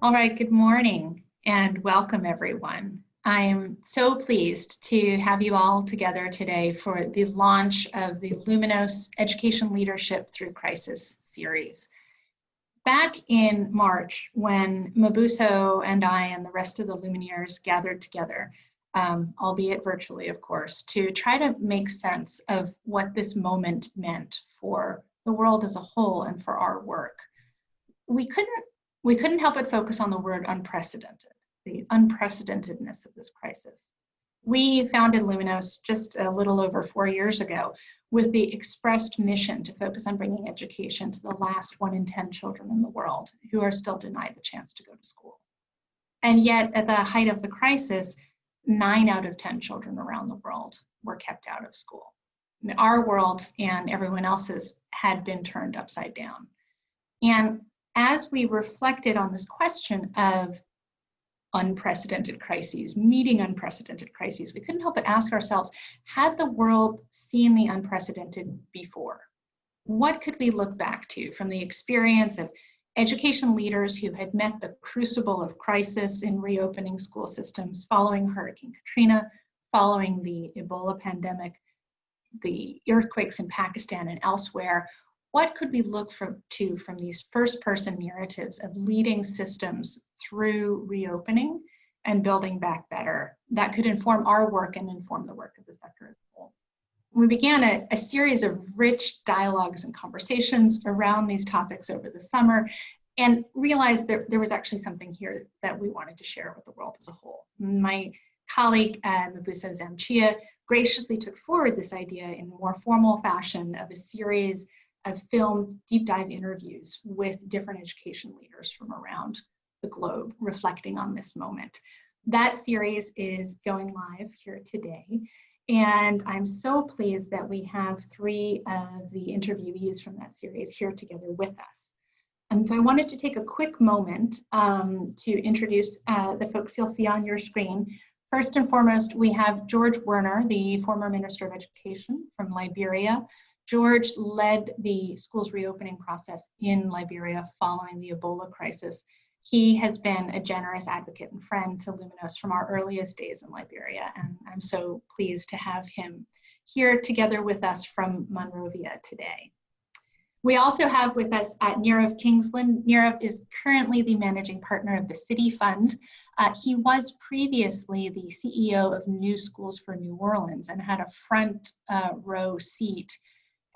All right, good morning and welcome everyone. I'm so pleased to have you all together today for the launch of the Luminos Education Leadership Through Crisis series. Back in March, when Mubuso and I and the rest of the Lumineers gathered together, albeit virtually of course, to try to make sense of what this moment meant for the world as a whole and for our work, we couldn't help but focus on the word unprecedented, the unprecedentedness of this crisis. We founded Luminos just a little over 4 years ago with the expressed mission to focus on bringing education to the last 1 in 10 children in the world who are still denied the chance to go to school. And yet at the height of the crisis, 9 out of 10 children around the world were kept out of school. Our world and everyone else's had been turned upside down. And as we reflected on this question of unprecedented crises, meeting unprecedented crises, we couldn't help but ask ourselves, had the world seen the unprecedented before? What could we look back to from the experience of education leaders who had met the crucible of crisis in reopening school systems following Hurricane Katrina, following the Ebola pandemic, the earthquakes in Pakistan and elsewhere? What could we look to from these first-person narratives of leading systems through reopening and building back better that could inform our work and inform the work of the sector as a whole? We began a series of rich dialogues and conversations around these topics over the summer and realized that there was actually something here that we wanted to share with the world as a whole. My colleague, Mubuso Zamchiya, graciously took forward this idea in a more formal fashion of a series of filmed deep dive interviews with different education leaders from around the globe reflecting on this moment. That series is going live here today, and I'm so pleased that we have 3 of the interviewees from that series here together with us. And so I wanted to take a quick moment to introduce the folks you'll see on your screen. First and foremost, we have George Werner, the former Minister of Education from Liberia. George led the schools reopening process in Liberia following the Ebola crisis. He has been a generous advocate and friend to Luminos from our earliest days in Liberia, and I'm so pleased to have him here together with us from Monrovia today. We also have with us Neerav Kingsland. Neerav is currently the managing partner of the City Fund. He was previously the CEO of New Schools for New Orleans and had a front row seat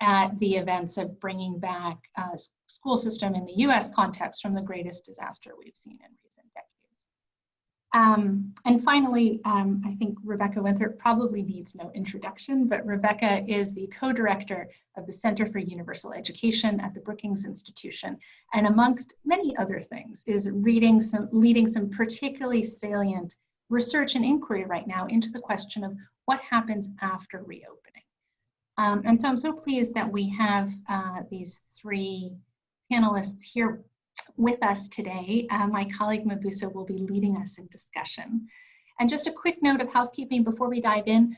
at the events of bringing back a school system in the US context from the greatest disaster we've seen in recent decades. And finally, I think Rebecca Winthrop probably needs no introduction, but Rebecca is the co-director of the Center for Universal Education at the Brookings Institution, and amongst many other things is leading some particularly salient research and inquiry right now into the question of what happens after reopening. And so I'm so pleased that we have these 3 panelists here with us today. My colleague Mubuso will be leading us in discussion. And just a quick note of housekeeping before we dive in,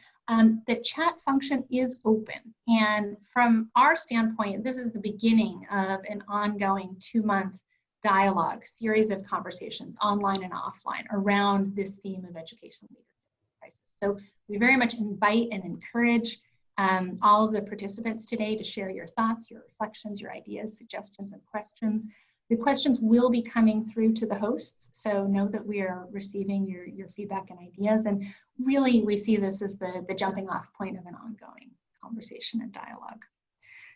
the chat function is open. And from our standpoint, this is the beginning of an ongoing 2-month dialogue, series of conversations online and offline around this theme of education leadership crisis. So we very much invite and encourage all of the participants today to share your thoughts, your reflections, your ideas, suggestions, and questions. The questions will be coming through to the hosts, so know that we are receiving your feedback and ideas, and really we see this as the jumping off point of an ongoing conversation and dialogue.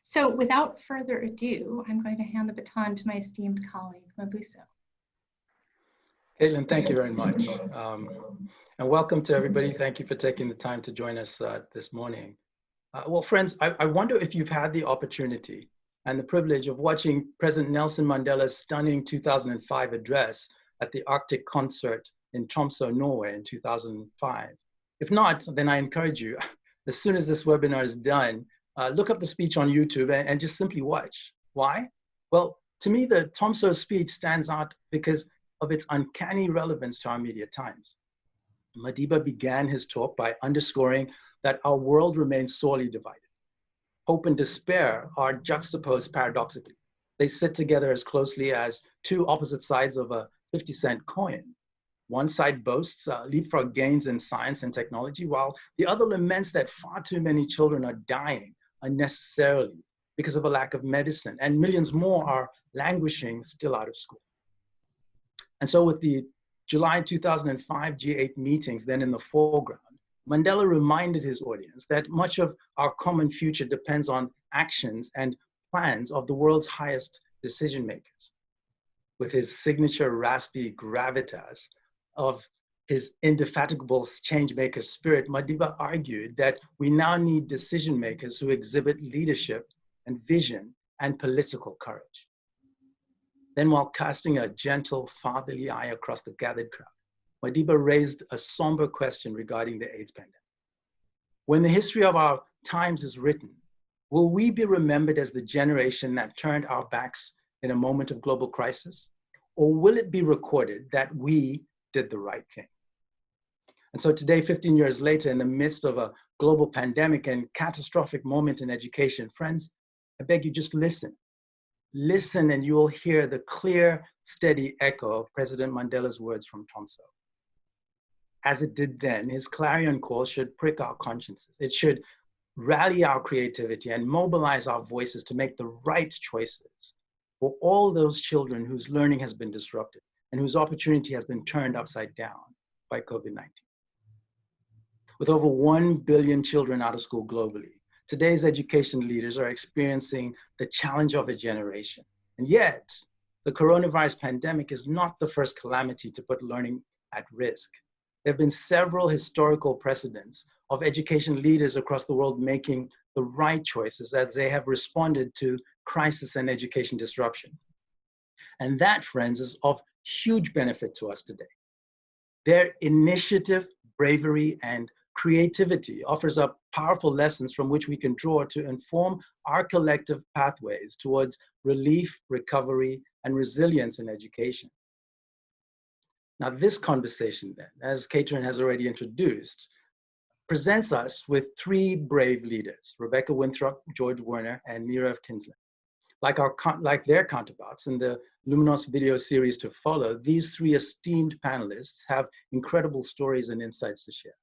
So without further ado, I'm going to hand the baton to my esteemed colleague, Mubuso. Caitlin, thank you very much. And welcome to everybody. Thank you for taking the time to join us this morning. Well, friends, I wonder if you've had the opportunity and the privilege of watching President Nelson Mandela's stunning 2005 address at the Arctic Concert in Tromsø, Norway in 2005. If not, then I encourage you, as soon as this webinar is done, look up the speech on YouTube and just simply watch. Why? Well, to me, the Tromsø speech stands out because of its uncanny relevance to our immediate times. Madiba began his talk by underscoring that our world remains sorely divided. Hope and despair are juxtaposed paradoxically. They sit together as closely as 2 opposite sides of a 50-cent coin. One side boasts leapfrog gains in science and technology, while the other laments that far too many children are dying unnecessarily because of a lack of medicine, and millions more are languishing still out of school. And so with the July 2005 G8 meetings then in the foreground, Mandela reminded his audience that much of our common future depends on actions and plans of the world's highest decision makers. With his signature raspy gravitas of his indefatigable change maker spirit, Madiba argued that we now need decision makers who exhibit leadership and vision and political courage. Then, while casting a gentle, fatherly eye across the gathered crowd, Madiba raised a somber question regarding the AIDS pandemic. When the history of our times is written, will we be remembered as the generation that turned our backs in a moment of global crisis? Or will it be recorded that we did the right thing? And so today, 15 years later, in the midst of a global pandemic and catastrophic moment in education, friends, I beg you, just listen. Listen and you will hear the clear, steady echo of President Mandela's words from Tomso. As it did then, his clarion call should prick our consciences. It should rally our creativity and mobilize our voices to make the right choices for all those children whose learning has been disrupted and whose opportunity has been turned upside down by COVID-19. With over 1 billion children out of school globally, today's education leaders are experiencing the challenge of a generation. And yet, the coronavirus pandemic is not the first calamity to put learning at risk. There have been several historical precedents of education leaders across the world making the right choices as they have responded to crisis and education disruption. And that, friends, is of huge benefit to us today. Their initiative, bravery, and creativity offers up powerful lessons from which we can draw to inform our collective pathways towards relief, recovery, and resilience in education. Now, this conversation then, as Catherine has already introduced, presents us with three brave leaders, Rebecca Winthrop, George Werner, and Neerav Kingsland. Like their counterparts in the Luminos video series to follow, these three esteemed panelists have incredible stories and insights to share.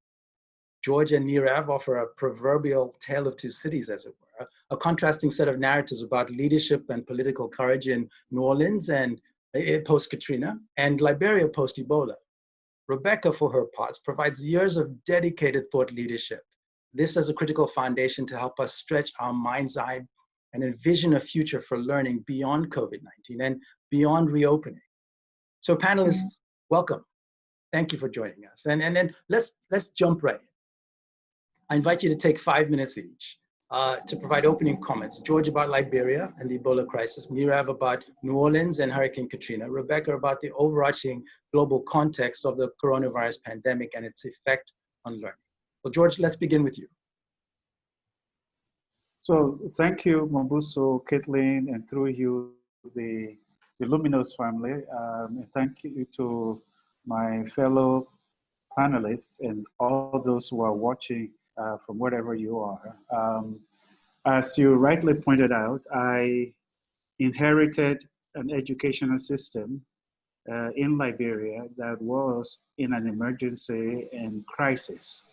George and Neerav offer a proverbial tale of two cities, as it were, a contrasting set of narratives about leadership and political courage in New Orleans and post-Katrina, and Liberia post-Ebola. Rebecca, for her parts, provides years of dedicated thought leadership. This as a critical foundation to help us stretch our mind's eye and envision a future for learning beyond COVID-19 and beyond reopening. So panelists, welcome. Thank you for joining us. And then let's jump right in. I invite you to take 5 minutes each to provide opening comments. George about Liberia and the Ebola crisis, Neerav about New Orleans and Hurricane Katrina, Rebecca about the overarching global context of the coronavirus pandemic and its effect on learning. Well, George, let's begin with you. So thank you, Mubuso, Caitlin, and through you, the Luminos family. And thank you to my fellow panelists and all those who are watching from wherever you are. As you rightly pointed out, I inherited an educational system in Liberia that was in an emergency and crisis.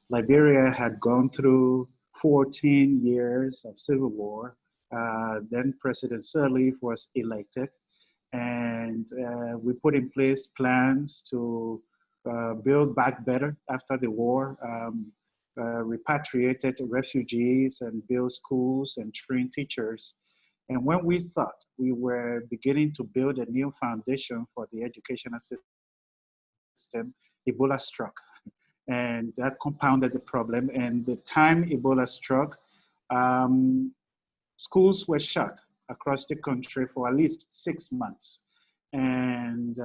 Liberia had gone through 14 years of civil war. Then President Sirleaf was elected, and we put in place plans to build back better after the war, repatriated refugees and build schools and train teachers. And when we thought we were beginning to build a new foundation for the educational system, Ebola struck. And that compounded the problem. And the time Ebola struck, schools were shut across the country for at least 6 months. And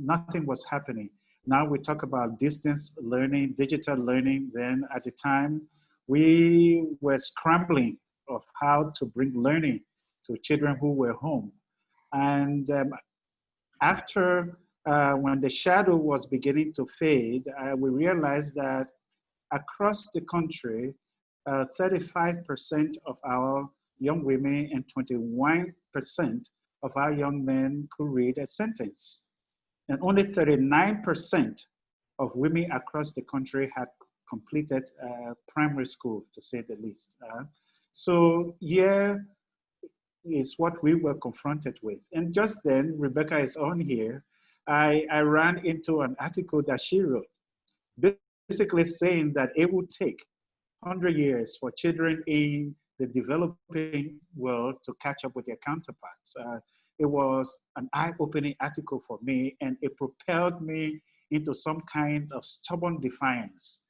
nothing was happening. Now we talk about distance learning, digital learning. Then at the time, we were scrambling of how to bring learning to children who were home. And after when the shadow was beginning to fade, we realized that across the country, 35% of our young women and 21% of our young men could read a sentence. And only 39% of women across the country had completed primary school, to say the least. So here is what we were confronted with. And just then, Rebecca is on here, I ran into an article that she wrote, basically saying that it would take 100 years for children in the developing world to catch up with their counterparts. It was an eye-opening article for me, and it propelled me into some kind of stubborn defiance.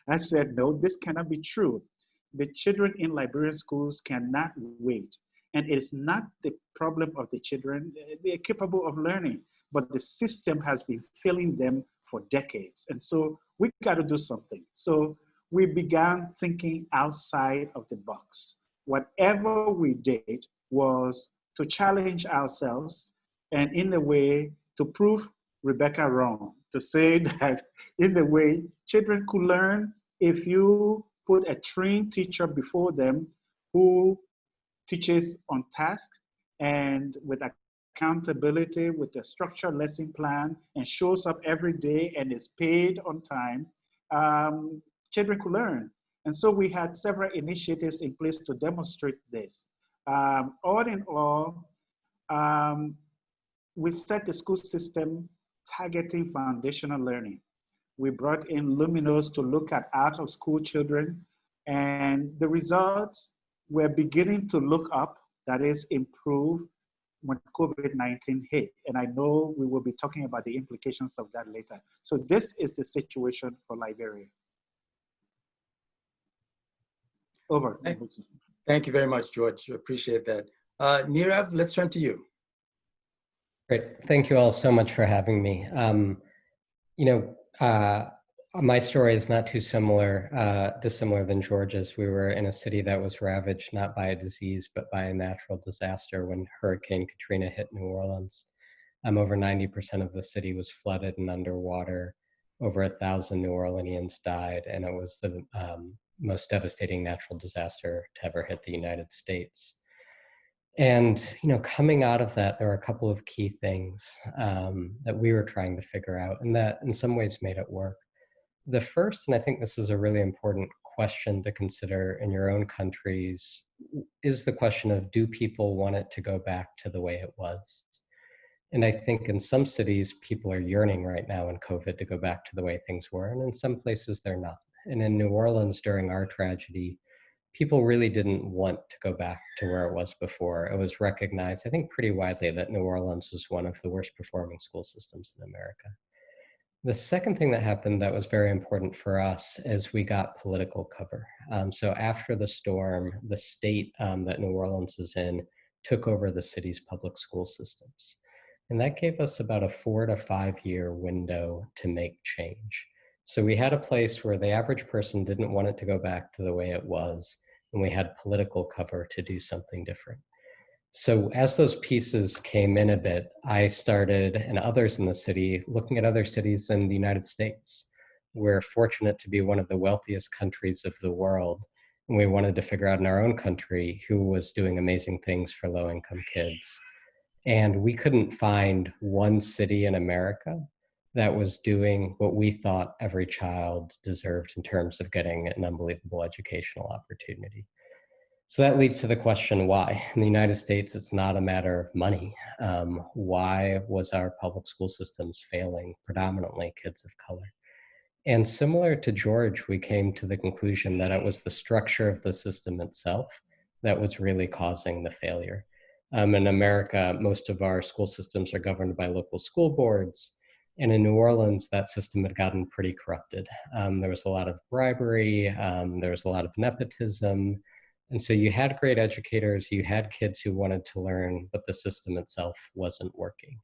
I said, no, this cannot be true. The children in Liberian schools cannot wait. And it's not the problem of the children. They're capable of learning, but the system has been failing them for decades. And so we got to do something. So we began thinking outside of the box. Whatever we did was to challenge ourselves and in a way to prove Rebecca wrong, to say that in the way children could learn if you put a trained teacher before them who teaches on task and with accountability, with a structured lesson plan, and shows up every day and is paid on time, children could learn. And so we had several initiatives in place to demonstrate this. All in all, we set the school system targeting foundational learning. We brought in Luminos to look at out of school children, and the results were beginning to look up, that is improve when COVID-19 hit. And I know we will be talking about the implications of that later. So this is the situation for Liberia. Over. Thank you very much, George. Appreciate that. Neerav, let's turn to you. Great. Thank you all so much for having me. My story is not too dissimilar than George's. We were in a city that was ravaged not by a disease, but by a natural disaster when Hurricane Katrina hit New Orleans. Over 90% of the city was flooded and underwater. Over 1,000 New Orleanians died, and it was the most devastating natural disaster to ever hit the United States. And coming out of that, there were a couple of key things that we were trying to figure out, and that in some ways made it work. The first, and I think this is a really important question to consider in your own countries, is the question of, do people want it to go back to the way it was? And I think in some cities, people are yearning right now in COVID to go back to the way things were, and in some places they're not. And in New Orleans during our tragedy, people really didn't want to go back to where it was before. It was recognized, I think, pretty widely that New Orleans was one of the worst performing school systems in America. The second thing that happened that was very important for us is we got political cover. So after the storm, the state that New Orleans is in took over the city's public school systems. And that gave us about a 4 to 5 year window to make change. So we had a place where the average person didn't want it to go back to the way it was, and we had political cover to do something different. So as those pieces came in a bit, I started, and others in the city, looking at other cities in the United States. We're fortunate to be one of the wealthiest countries of the world, and we wanted to figure out in our own country who was doing amazing things for low-income kids. And we couldn't find one city in America that was doing what we thought every child deserved in terms of getting an unbelievable educational opportunity. So that leads to the question, why? In the United States, it's not a matter of money. Why was our public school systems failing predominantly kids of color? And similar to George, we came to the conclusion that it was the structure of the system itself that was really causing the failure. In America, most of our school systems are governed by local school boards. And in New Orleans, that system had gotten pretty corrupted. There was a lot of bribery, there was a lot of nepotism. And so you had great educators, you had kids who wanted to learn, but the system itself wasn't working.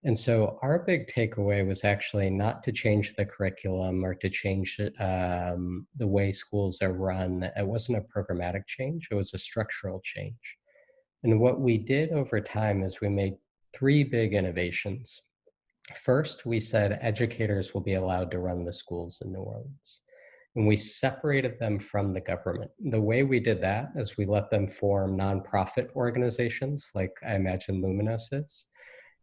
And so our big takeaway was actually not to change the curriculum or to change the way schools are run. It wasn't a programmatic change, it was a structural change. And what we did over time is we made 3 big innovations. First, we said educators will be allowed to run the schools in New Orleans. And we separated them from the government. The way we did that is we let them form nonprofit organizations, like I imagine Luminos is.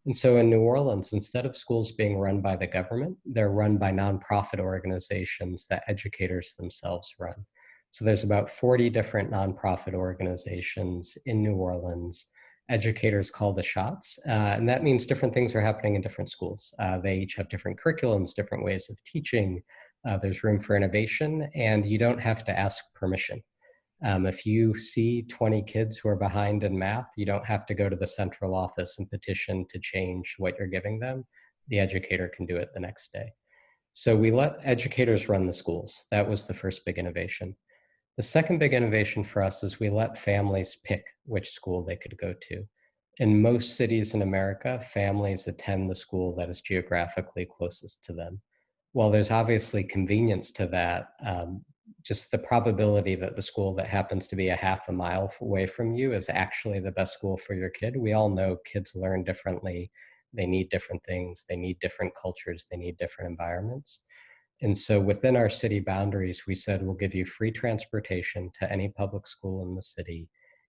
And so in New Orleans, instead of schools being run by the government, they're run by nonprofit organizations that educators themselves run. So there's about 40 different nonprofit organizations in New Orleans. Educators call the shots, and that means different things are happening in different schools. They each have different curriculums, different ways of teaching. There's room for innovation, and you don't have to ask permission. If you see 20 kids who are behind in math, you don't have to go to the central office and petition to change what you're giving them. The educator can do it the next day. So we let educators run the schools. That was the first big innovation. The second big innovation for us is we let families pick which school they could go to. In most cities in America, families attend the school that is geographically closest to them. While there's obviously convenience to that, just the probability that the school that happens to be a half a mile away from you is actually the best school for your kid. We all know kids learn differently. They need different things. They need different cultures. They need different environments. And so within our city boundaries, we said, we'll give you free transportation to any public school in the city.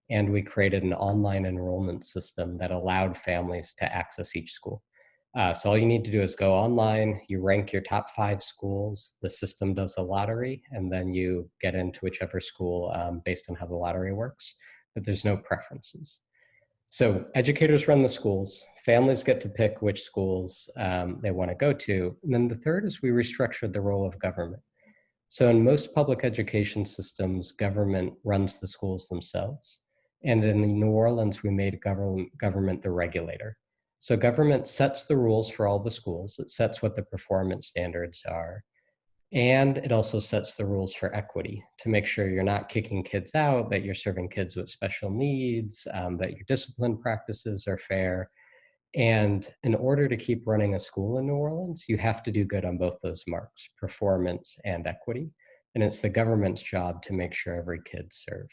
And we created an online enrollment system that allowed families to access each school. So all you need to do is go online, you rank your top 5 schools, the system does a lottery, and then you get into whichever school based on how the lottery works, but there's no preferences. So educators run the schools, families get to pick which schools they want to go to. And then the third is we restructured the role of government. So in most public education systems, government runs the schools themselves. And in New Orleans, we made government the regulator. So government sets the rules for all the schools. It sets what the performance standards are. And it also sets the rules for equity to make sure you're not kicking kids out, that you're serving kids with special needs, that your discipline practices are fair. And in order to keep running a school in New Orleans, you have to do good on both those marks, performance and equity. And it's the government's job to make sure every kid's served.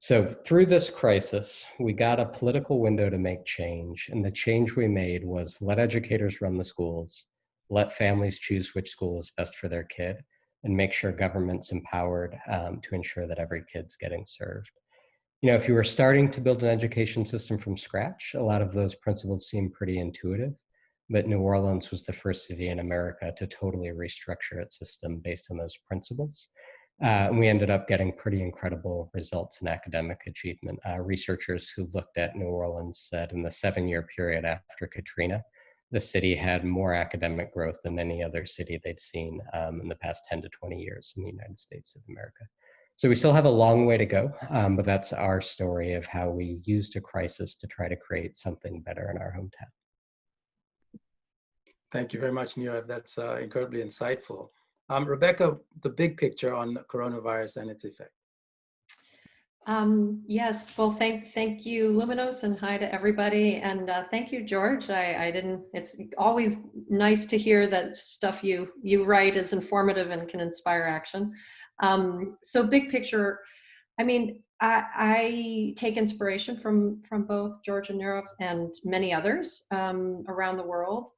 So through this crisis, we got a political window to make change. And the change we made was let educators run the schools, let families choose which school is best for their kid, and make sure government's empowered to ensure that every kid's getting served. You know, if you were starting to build an education system from scratch, a lot of those principles seem pretty intuitive, but New Orleans was the first city in America to totally restructure its system based on those principles. And we ended up getting pretty incredible results in academic achievement. Researchers who looked at New Orleans said in the 7-year period after Katrina, the city had more academic growth than any other city they'd seen in the past 10 to 20 years in the United States of America. So we still have a long way to go, but that's our story of how we used a crisis to try to create something better in our hometown. Thank you very much, Neerav. That's incredibly insightful. Rebecca, the big picture on coronavirus and its effect. Yes, well, thank you, Luminos, and hi to everybody. And thank you, George. It's always nice to hear that stuff you write is informative and can inspire action. So big picture, I mean, I take inspiration from both George and Neerav and many others around the world.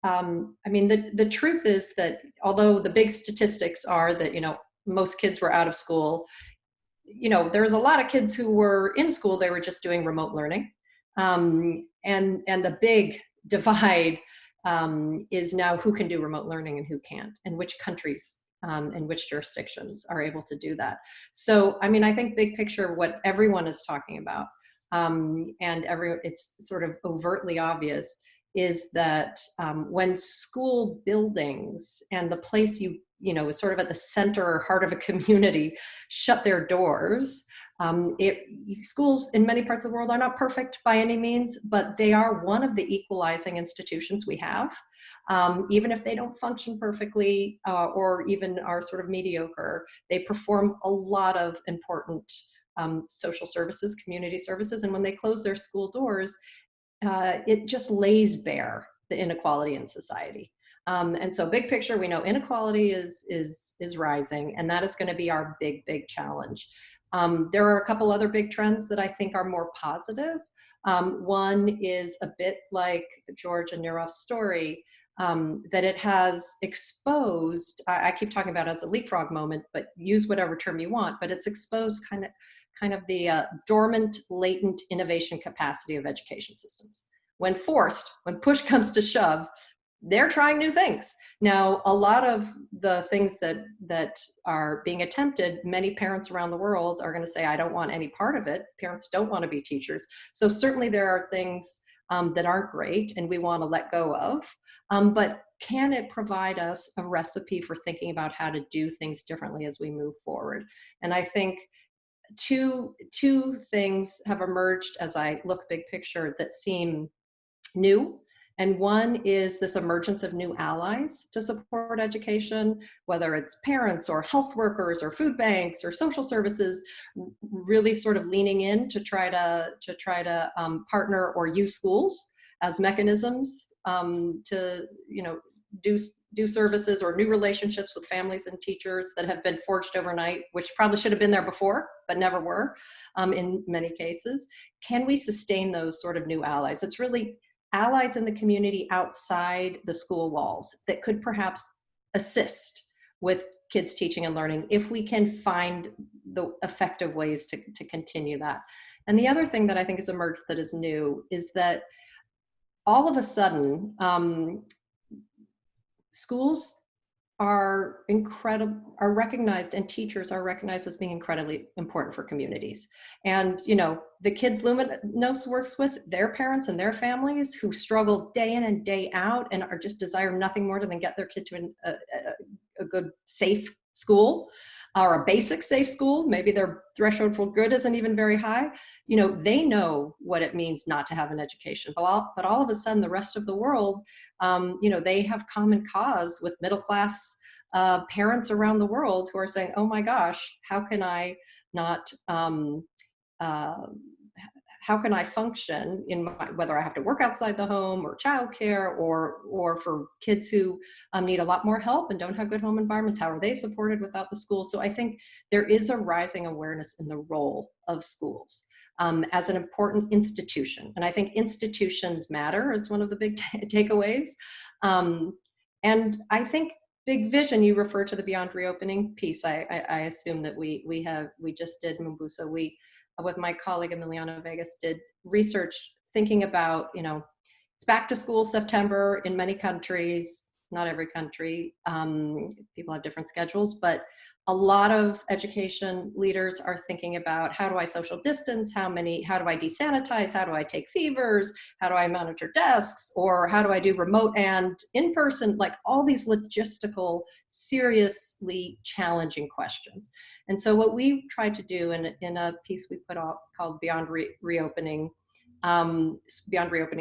I mean, the truth is that although the big statistics are that, most kids were out of school, there was a lot of kids who were in school, they were just doing remote learning. And the big divide is now who can do remote learning and who can't, and which countries and which jurisdictions are able to do that. So, I mean, I think big picture, what everyone is talking about, it's sort of overtly obvious, is that when school buildings and the place is sort of at the center or heart of a community shut their doors, schools in many parts of the world are not perfect by any means, but they are one of the equalizing institutions we have. Even if they don't function perfectly or even are sort of mediocre, they perform a lot of important social services, community services, and when they close their school doors, it just lays bare the inequality in society. And so big picture, we know inequality is rising, and that is going to be our big challenge. There are a couple other big trends that I think are more positive. One is a bit like George and Neerav's story, that it has exposed, I keep talking about it as a leapfrog moment, but use whatever term you want, but it's exposed kind of the dormant, latent innovation capacity of education systems. when push comes to shove, they're trying new things. Now, a lot of the things that are being attempted, many parents around the world are going to say, I don't want any part of it. Parents don't want to be teachers. So certainly there are things that aren't great and we want to let go of. But can it provide us a recipe for thinking about how to do things differently as we move forward? And I think two things have emerged as I look big picture that seem new. And one is this emergence of new allies to support education, whether it's parents or health workers or food banks or social services, really sort of leaning in to try to partner or use schools as mechanisms to do services or new relationships with families and teachers that have been forged overnight, which probably should have been there before, but never were in many cases. Can we sustain those sort of new allies? It's really allies in the community outside the school walls that could perhaps assist with kids teaching and learning if we can find the effective ways to continue that. And the other thing that I think has emerged that is new is that all of a sudden, schools are recognized, and teachers are recognized as being incredibly important for communities. And the kids Luminos works with, their parents and their families who struggle day in and day out and are just desire nothing more than get their kid to a good, safe school, or a basic safe school. Maybe their threshold for good isn't even very high. They know what it means not to have an education. But all of a sudden, the rest of the world, they have common cause with middle class parents around the world who are saying, "Oh my gosh, how can I not? How can I function in whether I have to work outside the home or childcare, or for kids who need a lot more help and don't have good home environments, how are they supported without the schools?" So I think there is a rising awareness in the role of schools as an important institution. And I think institutions matter is one of the big takeaways. And I think big vision, you refer to the Beyond Reopening piece. I assume that we just did, Mubuso, with my colleague Emiliana Vegas, did research thinking about, it's back to school September in many countries, not every country, people have different schedules, but a lot of education leaders are thinking about, how do I social distance? How do I desanitize? How do I take fevers? How do I monitor desks? Or how do I do remote and in-person? Like all these logistical, seriously challenging questions. And so what we tried to do in a piece we put out called Beyond Reopening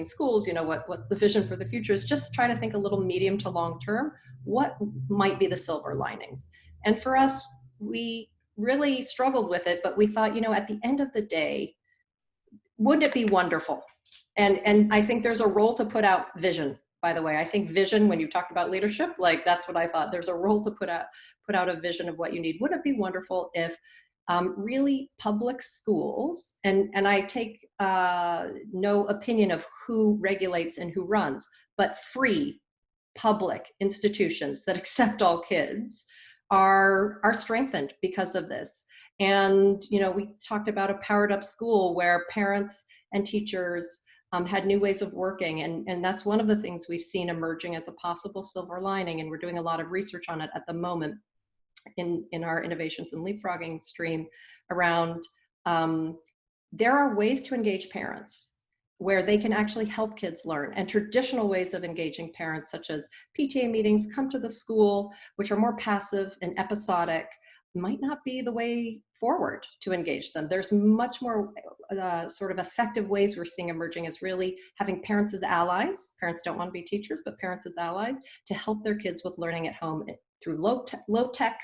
Schools, what's the vision for the future, is just try to think a little medium to long term, what might be the silver linings. And for us, we really struggled with it, but we thought, at the end of the day, wouldn't it be wonderful? And I think there's a role to put out vision, by the way. I think vision, when you talked about leadership, like that's what I thought. There's a role to put out a vision of what you need. Wouldn't it be wonderful if really public schools, and I take no opinion of who regulates and who runs, but free public institutions that accept all kids are strengthened because of this. And we talked about a powered up school where parents and teachers had new ways of working, and that's one of the things we've seen emerging as a possible silver lining, and we're doing a lot of research on it at the moment in our innovations and leapfrogging stream around there are ways to engage parents where they can actually help kids learn, and traditional ways of engaging parents, such as PTA meetings, come to the school, which are more passive and episodic, might not be the way forward to engage them. There's much more sort of effective ways we're seeing emerging as really having parents as allies. Parents don't want to be teachers, but parents as allies to help their kids with learning at home through low tech,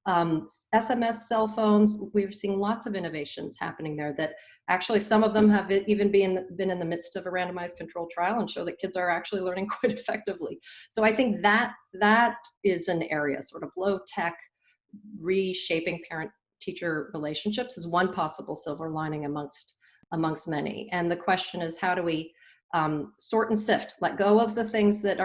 SMS, cell phones. We're seeing lots of innovations happening there that actually some of them have even been in the midst of a randomized controlled trial and show that kids are actually learning quite effectively. So I think that is an area, sort of low tech, reshaping parent-teacher relationships is one possible silver lining amongst many. And the question is, how do we sort and sift, let go of the things that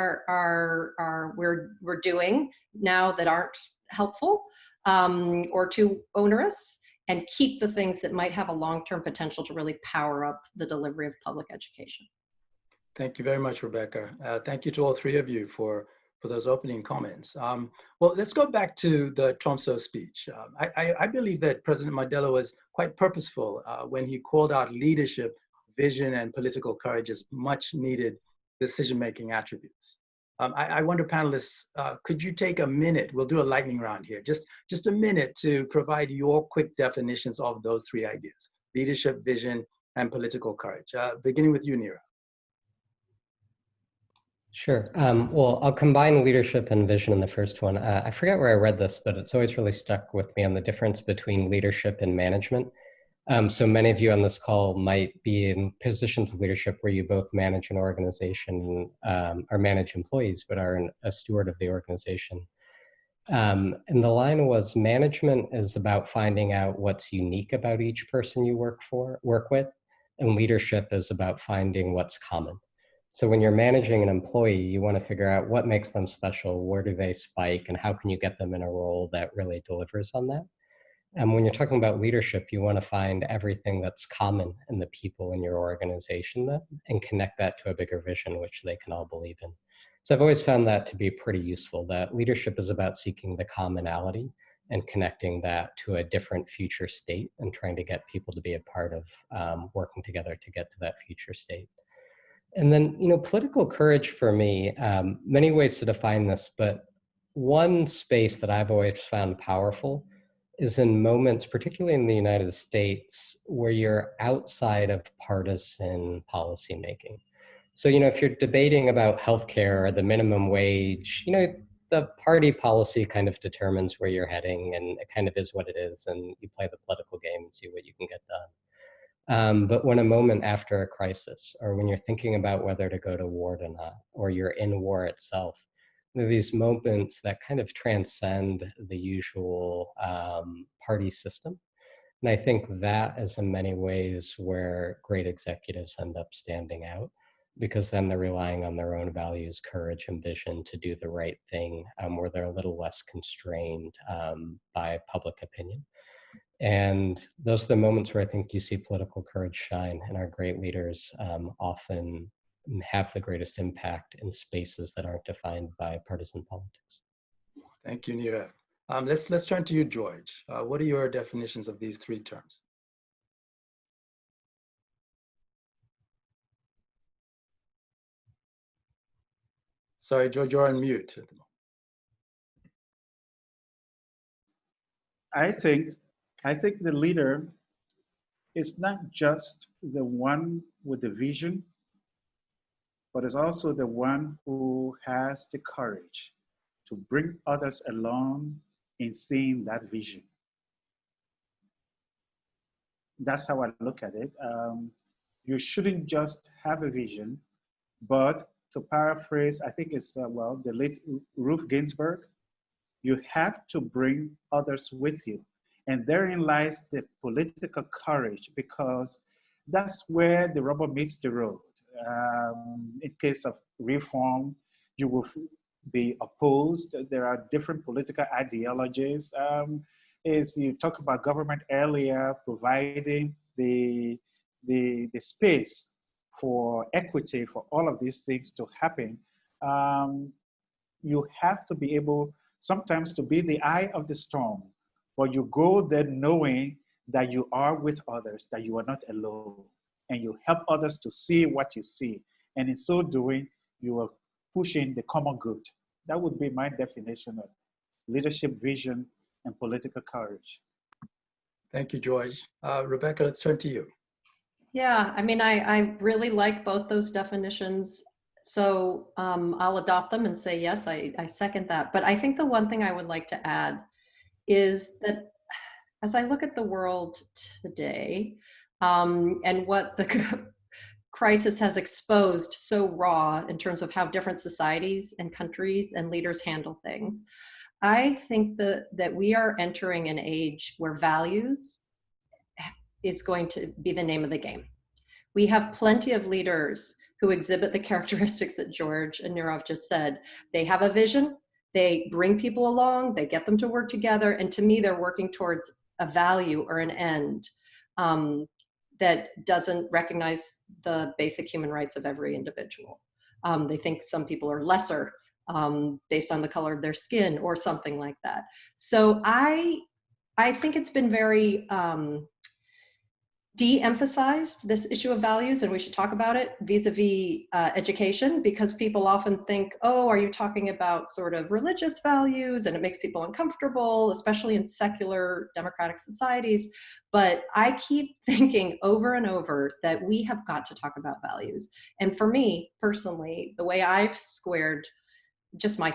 we're doing now that aren't helpful or too onerous, and keep the things that might have a long-term potential to really power up the delivery of public education. Thank you very much, Rebecca. Thank you to all three of you for those opening comments. Well, let's go back to the Tromso speech. I believe that President Mandela was quite purposeful when he called out leadership, vision, and political courage as much needed decision-making attributes. I wonder, panelists, could you take a minute? We'll do a lightning round here. Just a minute to provide your quick definitions of those three ideas: leadership, vision, and political courage. Beginning with you, Neerav. Sure. Well, I'll combine leadership and vision in the first one. I forget where I read this, but it's always really stuck with me on the difference between leadership and management. So many of you on this call might be in positions of leadership where you both manage an organization or manage employees, but are a steward of the organization. And the line was, management is about finding out what's unique about each person you work with, and leadership is about finding what's common. So when you're managing an employee, you want to figure out what makes them special, where do they spike, and how can you get them in a role that really delivers on that. And when you're talking about leadership, you want to find everything that's common in the people in your organization and connect that to a bigger vision, which they can all believe in. So I've always found that to be pretty useful, that leadership is about seeking the commonality and connecting that to a different future state and trying to get people to be a part of working together to get to that future state. And then, political courage for me, many ways to define this, but one space that I've always found powerful is in moments, particularly in the United States, where you're outside of partisan policymaking. So, if you're debating about healthcare or the minimum wage, the party policy kind of determines where you're heading, and it kind of is what it is, and you play the political game and see what you can get done. But when a moment after a crisis, or when you're thinking about whether to go to war or not, or you're in war itself, there are these moments that kind of transcend the usual party system. And I think that is in many ways where great executives end up standing out, because then they're relying on their own values, courage, and vision to do the right thing, where they're a little less constrained by public opinion. And those are the moments where I think you see political courage shine, and our great leaders often have the greatest impact in spaces that aren't defined by partisan politics. Thank you, Neerav. Let's turn to you, George. What are your definitions of these three terms? Sorry, George, you're on mute. I think the leader is not just the one with the vision, but is also the one who has the courage to bring others along in seeing that vision. That's how I look at it. You shouldn't just have a vision, but to paraphrase, I think it's, the late Ruth Ginsburg, you have to bring others with you. And therein lies the political courage, because that's where the rubber meets the road. In case of reform, you will be opposed. There are different political ideologies. As you talked about government earlier, providing the space for equity for all of these things to happen, you have to be able sometimes to be the eye of the storm, but you go there knowing that you are with others, that you are not alone, and you help others to see what you see. And in so doing, you are pushing the common good. That would be my definition of leadership, vision, and political courage. Thank you, George. Rebecca, let's turn to you. Yeah, I mean, I really like both those definitions. So I'll adopt them and say, yes, I second that. But I think the one thing I would like to add is that as I look at the world today and what the crisis has exposed so raw in terms of how different societies and countries and leaders handle things, I think that we are entering an age where values is going to be the name of the game. We have plenty of leaders who exhibit the characteristics that George and Neerav just said. They have a vision, they bring people along, they get them to work together, and to me, they're working towards a value or an end. that doesn't recognize the basic human rights of every individual. They think some people are lesser based on the color of their skin or something like that. So I think it's been very de-emphasized, this issue of values, and we should talk about it vis-a-vis education, because people often think, oh, are you talking about sort of religious values? And it makes people uncomfortable, especially in secular democratic societies. But I keep thinking over and over that we have got to talk about values. And for me personally, the way I've squared my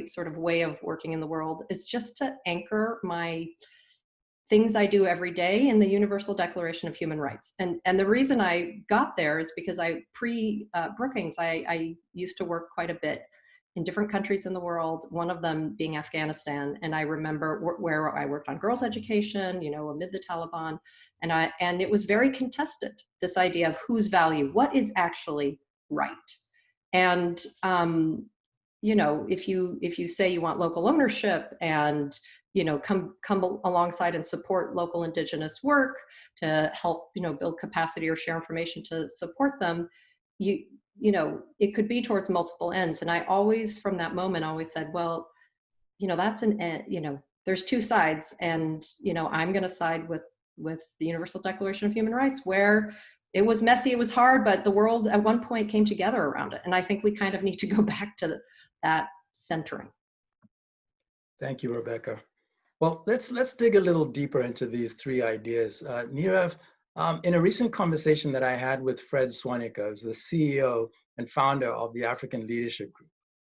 sort of way of working in the world is just to anchor my things I do every day in the Universal Declaration of Human Rights. And the reason I got there is because Brookings, I used to work quite a bit in different countries in the world, one of them being Afghanistan. And I remember where I worked on girls' education, you know, amid the Taliban. And it was very contested, this idea of whose value, what is actually right. And, you know, if you say you want local ownership and, you know, come alongside and support local indigenous work to help, you know, build capacity or share information to support them, you know, it could be towards multiple ends. And I always, from that moment, always said, well, you know, that's an end, you know, there's two sides, and, you know, I'm going to side with the Universal Declaration of Human Rights, where it was messy, it was hard, but the world at one point came together around it. And I think we kind of need to go back to that centering. Thank you, Rebecca. Well, let's dig a little deeper into these three ideas. Neerav, in a recent conversation that I had with Fred Swanica, who's the CEO and founder of the African Leadership Group,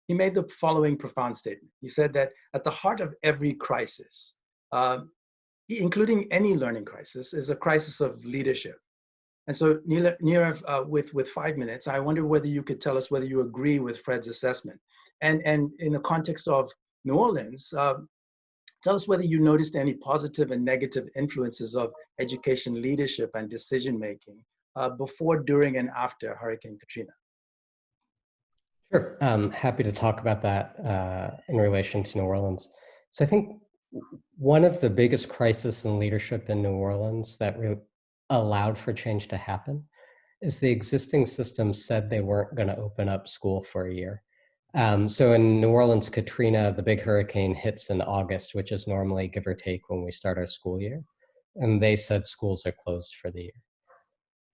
he made the following profound statement. He said that at the heart of every crisis, including any learning crisis, is a crisis of leadership. And so, Neerav, with 5 minutes, I wonder whether you could tell us whether you agree with Fred's assessment. And in the context of New Orleans, tell us whether you noticed any positive and negative influences of education leadership and decision-making before, during, and after Hurricane Katrina. Sure, happy to talk about that in relation to New Orleans. So I think one of the biggest crises in leadership in New Orleans that allowed for change to happen is the existing system said they weren't going to open up school for a year. So in New Orleans, Katrina, the big hurricane, hits in August, which is normally give or take when we start our school year. And they said schools are closed for the year.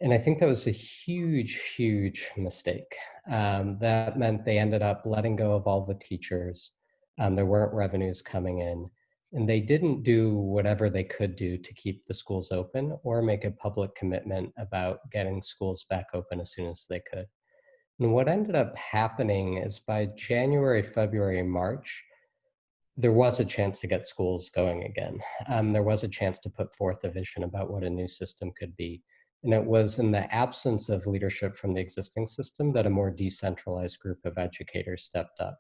And I think that was a huge, huge mistake. That meant they ended up letting go of all the teachers. There weren't revenues coming in. And they didn't do whatever they could do to keep the schools open or make a public commitment about getting schools back open as soon as they could. And what ended up happening is by January, February, March, there was a chance to get schools going again. There was a chance to put forth a vision about what a new system could be. And it was in the absence of leadership from the existing system that a more decentralized group of educators stepped up.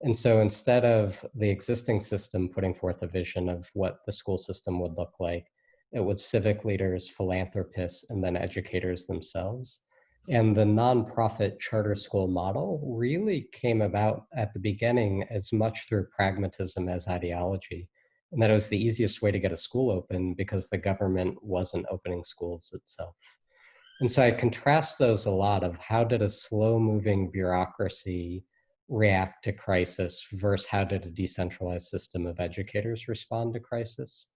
And so instead of the existing system putting forth a vision of what the school system would look like, it was civic leaders, philanthropists, and then educators themselves. And the nonprofit charter school model really came about at the beginning as much through pragmatism as ideology. And that it was the easiest way to get a school open because the government wasn't opening schools itself. And so I contrast those a lot of how did a slow-moving bureaucracy react to crisis versus how did a decentralized system of educators respond to crisis.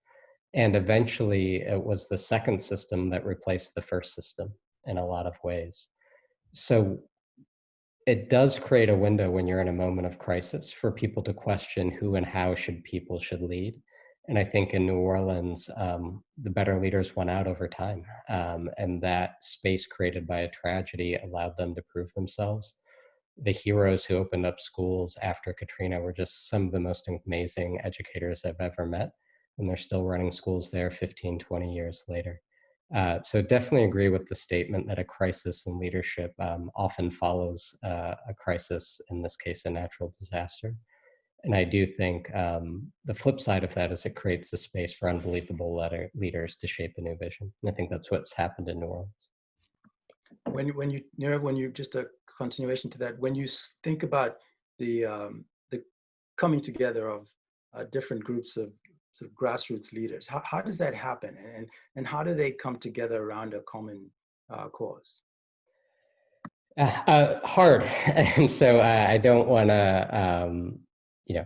And eventually it was the second system that replaced the first system in a lot of ways. So it does create a window when you're in a moment of crisis for people to question who and how people should lead. And I think in New Orleans, the better leaders won out over time. And that space created by a tragedy allowed them to prove themselves. The heroes who opened up schools after Katrina were just some of the most amazing educators I've ever met. And they're still running schools there 15, 20 years later. So definitely agree with the statement that a crisis in leadership often follows a crisis, in this case, a natural disaster. And I do think the flip side of that is it creates a space for unbelievable leaders to shape a new vision. And I think that's what's happened in New Orleans. When you just a continuation to that, when you think about the coming together of different groups of sort of grassroots leaders? How does that happen? And how do they come together around a common cause? Hard. And so I don't want to,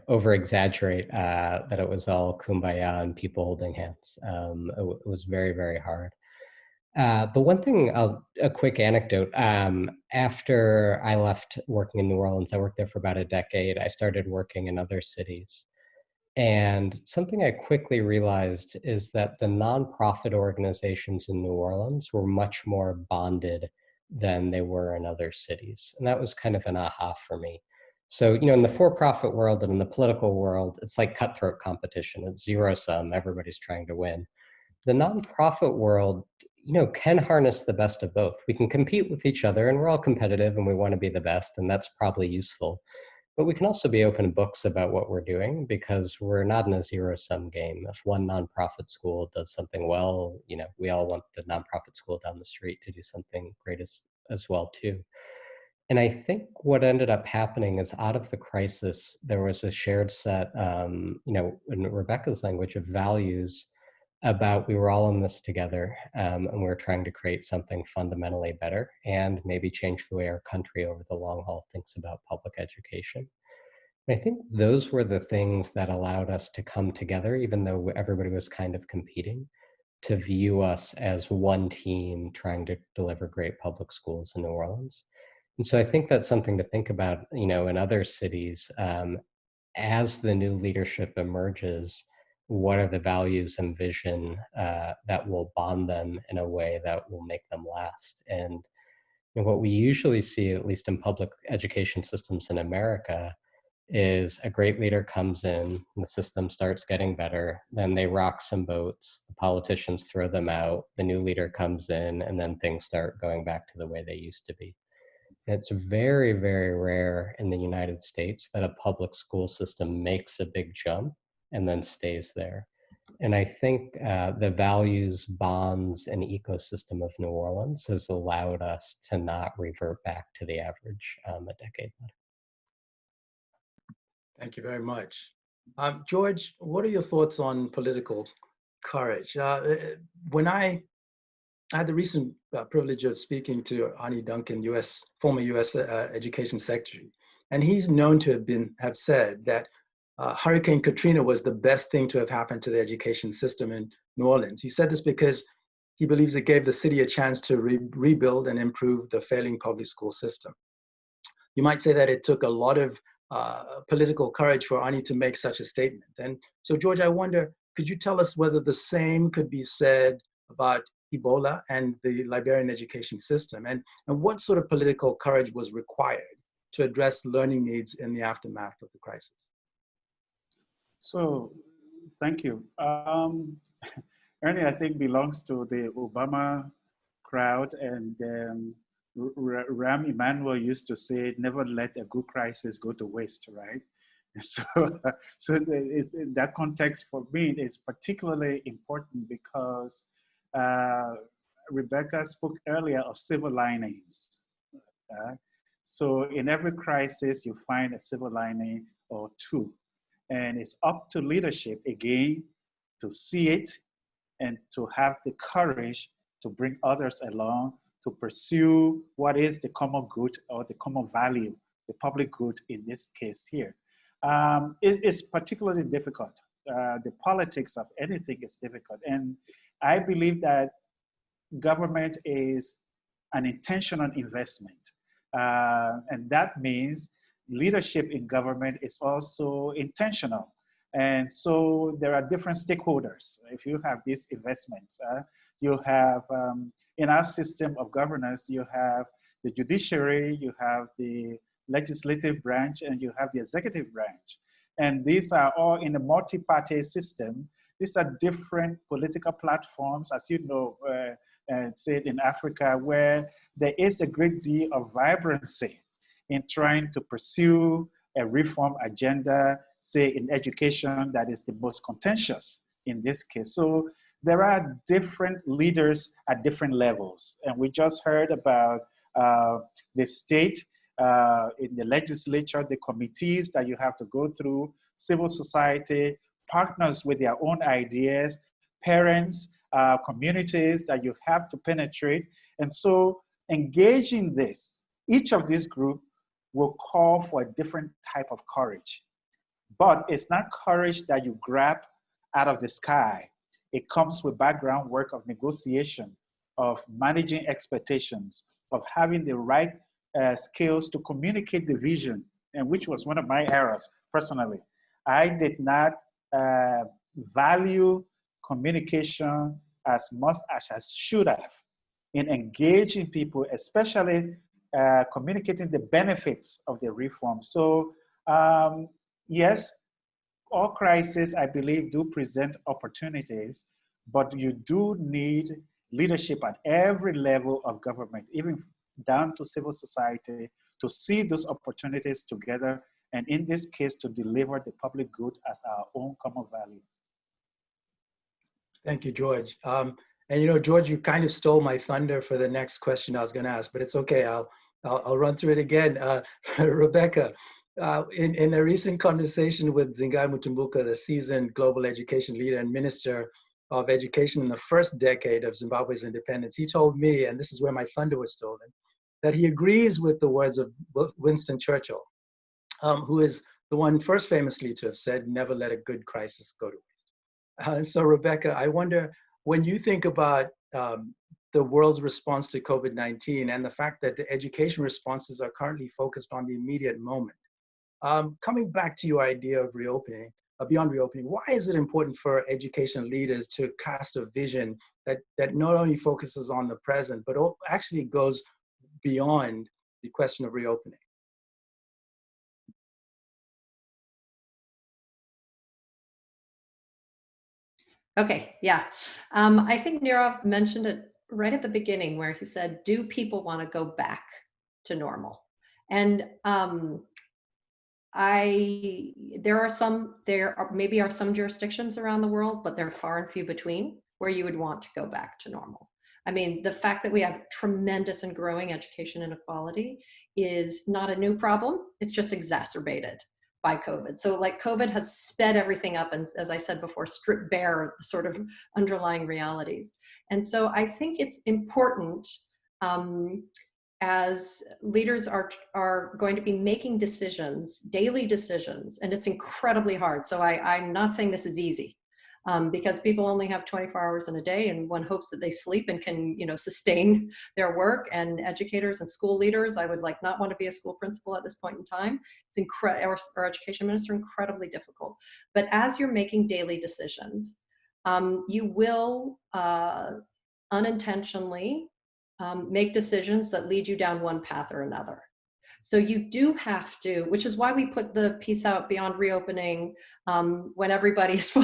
over exaggerate that it was all kumbaya and people holding hands. It was very, very hard. But one thing, a quick anecdote. After I left working in New Orleans, I worked there for about a decade. I started working in other cities. And something I quickly realized is that the nonprofit organizations in New Orleans were much more bonded than they were in other cities. And that was kind of an aha for me. So, in the for-profit world and in the political world, it's like cutthroat competition. It's zero sum. Everybody's trying to win. The nonprofit world, can harness the best of both. We can compete with each other, and we're all competitive and we want to be the best, and that's probably useful. But we can also be open books about what we're doing, because we're not in a zero-sum game. If one nonprofit school does something well, we all want the nonprofit school down the street to do something great as well too. And I think what ended up happening is, out of the crisis, there was a shared set, in Rebecca's language, of values about we were all in this together, and we were trying to create something fundamentally better and maybe change the way our country over the long haul thinks about public education. And I think those were the things that allowed us to come together, even though everybody was kind of competing, to view us as one team trying to deliver great public schools in New Orleans. And so I think that's something to think about, in other cities. As the new leadership emerges, what are the values and vision that will bond them in a way that will make them last? And what we usually see, at least in public education systems in America, is a great leader comes in, the system starts getting better, then they rock some boats, the politicians throw them out, the new leader comes in, and then things start going back to the way they used to be. It's very, very rare in the United States that a public school system makes a big jump and then stays there. And I think the values, bonds, and ecosystem of New Orleans has allowed us to not revert back to the average a decade later. Thank you very much. George, what are your thoughts on political courage? When I had the recent privilege of speaking to Arne Duncan, former U.S. Education Secretary, and he's known to have said that Hurricane Katrina was the best thing to have happened to the education system in New Orleans. He said this because he believes it gave the city a chance to rebuild and improve the failing public school system. You might say that it took a lot of political courage for Arne to make such a statement. And so, George, I wonder, could you tell us whether the same could be said about Ebola and the Liberian education system, and what sort of political courage was required to address learning needs in the aftermath of the crisis? So, thank you. Ernie, I think, belongs to the Obama crowd, and Ram Emanuel used to say, never let a good crisis go to waste, right? So, that context for me is particularly important because Rebecca spoke earlier of silver linings. So in every crisis, you find a silver lining or two. And it's up to leadership, again, to see it and to have the courage to bring others along, to pursue what is the common good or the common value, the public good in this case here. It's particularly difficult. The politics of anything is difficult. And I believe that government is an intentional investment. And that means leadership in government is also intentional. And so there are different stakeholders. If you have these investments, you have, in our system of governance, you have the judiciary, you have the legislative branch, and you have the executive branch. And these are all in a multi-party system. These are different political platforms, as you know, said in Africa, where there is a great deal of vibrancy in trying to pursue a reform agenda, say in education, that is the most contentious in this case. So there are different leaders at different levels. And we just heard about the state, in the legislature, the committees that you have to go through, civil society, partners with their own ideas, parents, communities that you have to penetrate. And so engaging this, each of these groups will call for a different type of courage. But it's not courage that you grab out of the sky. It comes with background work of negotiation, of managing expectations, of having the right skills to communicate the vision, and which was one of my errors personally. I did not value communication as much as I should have in engaging people, especially communicating the benefits of the reform. So yes, all crises, I believe, do present opportunities, but you do need leadership at every level of government, even down to civil society, to see those opportunities together, and in this case, to deliver the public good as our own common value. Thank you, George. And you know, George, you kind of stole my thunder for the next question I was going to ask, but it's okay. I'll run through it again. Rebecca, in a recent conversation with Zingai Mutumbuka, the seasoned global education leader and minister of education in the first decade of Zimbabwe's independence, he told me, and this is where my thunder was stolen, that he agrees with the words of Winston Churchill, who is the one first famously to have said, "Never let a good crisis go to waste." So Rebecca, I wonder, when you think about the world's response to COVID-19 and the fact that the education responses are currently focused on the immediate moment, coming back to your idea of reopening, beyond reopening, why is it important for education leaders to cast a vision that not only focuses on the present, but actually goes beyond the question of reopening? Okay, yeah. I think Neerav mentioned it right at the beginning where he said, do people want to go back to normal? And there maybe are some jurisdictions around the world, but they're far and few between where you would want to go back to normal. I mean, the fact that we have tremendous and growing education inequality is not a new problem. It's just exacerbated by COVID. So like COVID has sped everything up and, as I said before, stripped bare the sort of underlying realities. And so I think it's important as leaders are going to be making decisions, daily decisions, and it's incredibly hard. So I'm not saying this is easy because people only have 24 hours in a day and one hopes that they sleep and can, you know, sustain their work. And educators and school leaders, I would like not want to be a school principal at this point in time. It's incredible, or education minister, incredibly difficult. But as you're making daily decisions, you will unintentionally make decisions that lead you down one path or another. So you do have to, which is why we put the piece out beyond reopening when everybody's,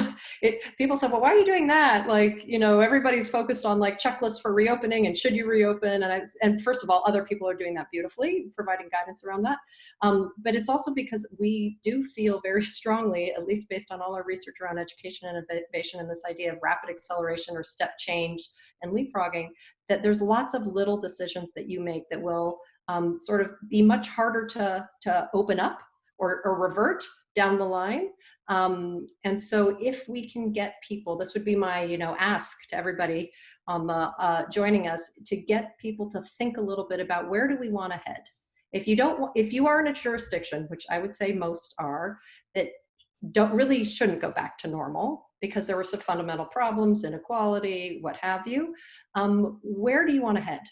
people said, well, why are you doing that? Like, you know, everybody's focused on like checklists for reopening and should you reopen? And first of all, other people are doing that beautifully, providing guidance around that. But it's also because we do feel very strongly, at least based on all our research around education and innovation and this idea of rapid acceleration or step change and leapfrogging, that there's lots of little decisions that you make that will sort of be much harder to open up or revert down the line. And so if we can get people, this would be my, you know, ask to everybody joining us, to get people to think a little bit about where do we want to head. If you are in a jurisdiction, which I would say most are, that shouldn't go back to normal because there were some fundamental problems, inequality, what have you, where do you want to head?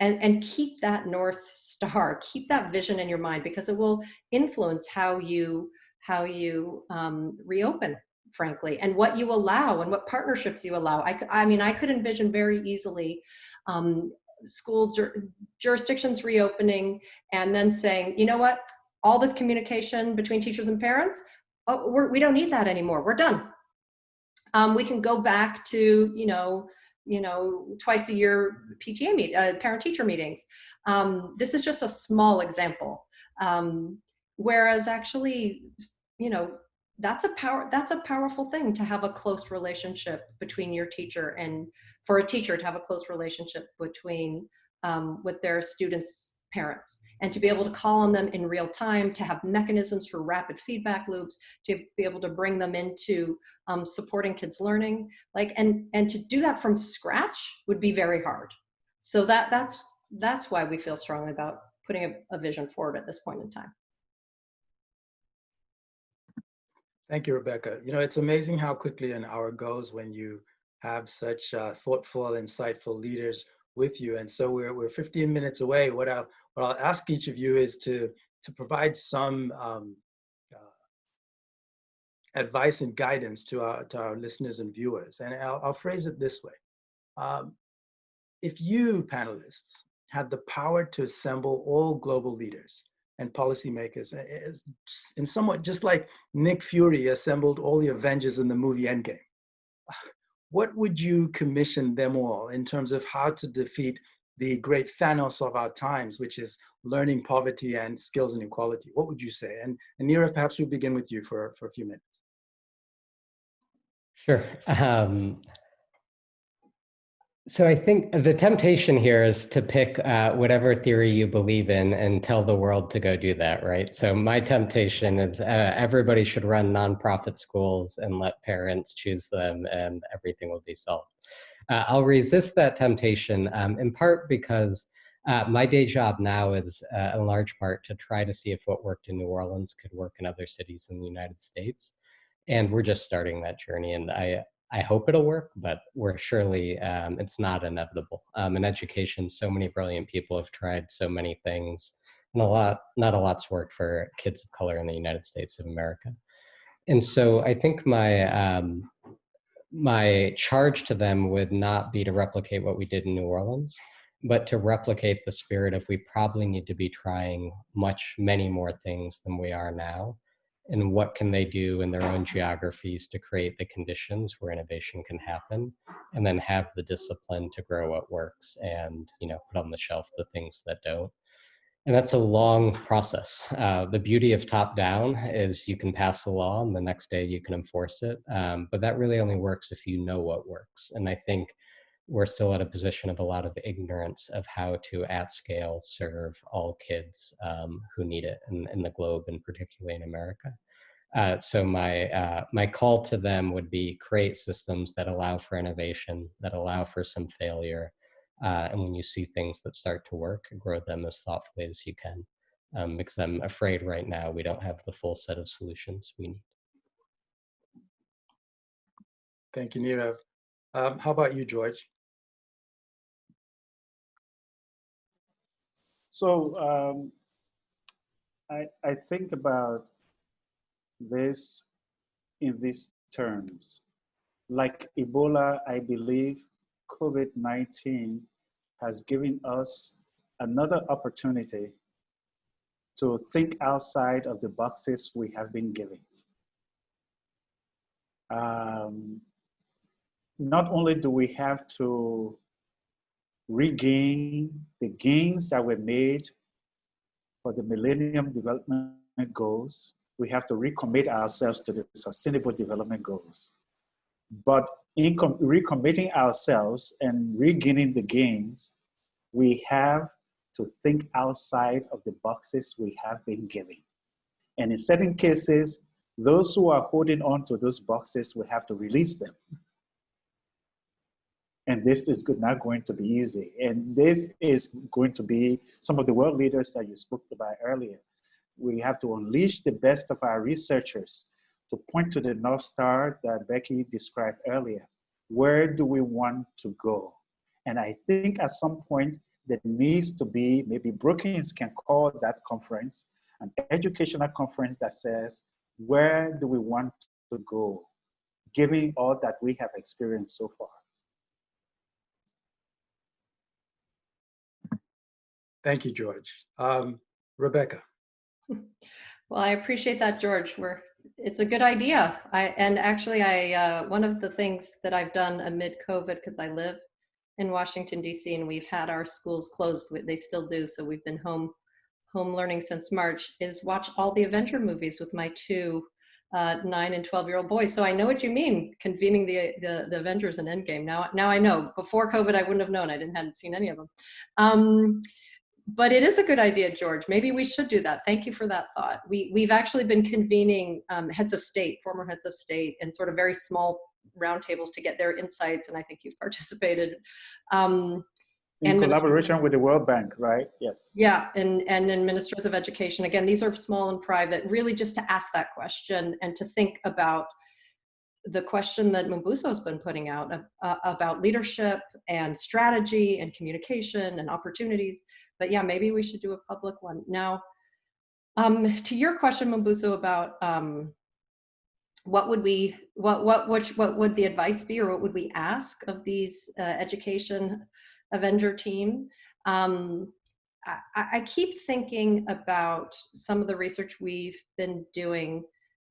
And keep that North Star, keep that vision in your mind, because it will influence how you reopen, frankly, and what you allow and what partnerships you allow. I mean, I could envision very easily school jurisdictions reopening and then saying, you know what, all this communication between teachers and parents, we don't need that anymore. We're done. We can go back to, you know, twice a year PTA parent-teacher meetings. This is just a small example. Whereas actually, you know, that's a powerful thing to have a close relationship between your teacher, and for a teacher to have a close relationship between with their students' parents, and to be able to call on them in real time, to have mechanisms for rapid feedback loops, to be able to bring them into supporting kids' learning, and to do that from scratch would be very hard. So that's why we feel strongly about putting a vision forward at this point in time. Thank you, Rebecca. You know, it's amazing how quickly an hour goes when you have such thoughtful, insightful leaders with you. And so we're 15 minutes away. What I'll ask each of you is to provide some advice and guidance to our listeners and viewers. And I'll phrase it this way. If you panelists had the power to assemble all global leaders and policymakers, in somewhat just like Nick Fury assembled all the Avengers in the movie Endgame, what would you commission them all in terms of how to defeat the great Thanos of our times, which is learning, poverty, and skills inequality? What would you say? And Neerav, perhaps we'll begin with you for a few minutes. Sure. So I think the temptation here is to pick whatever theory you believe in and tell the world to go do that, right? So my temptation is everybody should run nonprofit schools and let parents choose them and everything will be solved. I'll resist that temptation in part because my day job now is in large part to try to see if what worked in New Orleans could work in other cities in the United States. And we're just starting that journey. And I hope it'll work, but we're surely, it's not inevitable. In education, so many brilliant people have tried so many things, and not a lot's worked for kids of color in the United States of America. And so I think my charge to them would not be to replicate what we did in New Orleans, but to replicate the spirit of we probably need to be trying many more things than we are now. And what can they do in their own geographies to create the conditions where innovation can happen, and then have the discipline to grow what works and, put on the shelf the things that don't. And that's a long process. The beauty of top down is you can pass a law and the next day you can enforce it. But that really only works if you know what works. And I think we're still at a position of a lot of ignorance of how to, at scale, serve all kids who need it in the globe, and particularly in America. So my call to them would be create systems that allow for innovation, that allow for some failure. And when you see things that start to work, grow them as thoughtfully as you can. Because I'm afraid right now we don't have the full set of solutions we need. Thank you, Neerav. How about you, George? So I think about this in these terms. Like Ebola, I believe COVID-19 has given us another opportunity to think outside of the boxes we have been given. Not only do we have to regain the gains that were made for the Millennium Development Goals, we have to recommit ourselves to the Sustainable Development Goals. But in recommitting ourselves and regaining the gains, we have to think outside of the boxes we have been given. And in certain cases, those who are holding on to those boxes will have to release them. And this is not going to be easy. And this is going to be some of the world leaders that you spoke about earlier. We have to unleash the best of our researchers to point to the North Star that Becky described earlier. Where do we want to go? And I think at some point there needs to be, maybe Brookings can call that conference, an educational conference that says, where do we want to go, given all that we have experienced so far? Thank you, George. Rebecca. Well, I appreciate that, George. It's a good idea. One of the things that I've done amid COVID, because I live in Washington, D.C., and we've had our schools closed, they still do, so we've been home learning since March, is watch all the Avenger movies with my two 9 and 12-year-old boys. So I know what you mean, convening the Avengers and Endgame. Now I know. Before COVID, I wouldn't have known. I hadn't seen any of them. but it is a good idea, George. Maybe we should do that. Thank you for that thought. We've actually been convening heads of state, former heads of state, and sort of very small roundtables to get their insights, and I think you've participated. In collaboration with the World Bank, right? Yes. Yeah, and then ministers of education. Again, these are small and private, really just to ask that question and to think about the question that Mubuso has been putting out about leadership and strategy and communication and opportunities. But yeah, maybe we should do a public one. Now, to your question, Mubuso, about what would the advice be, or what would we ask of these education Avenger team? I keep thinking about some of the research we've been doing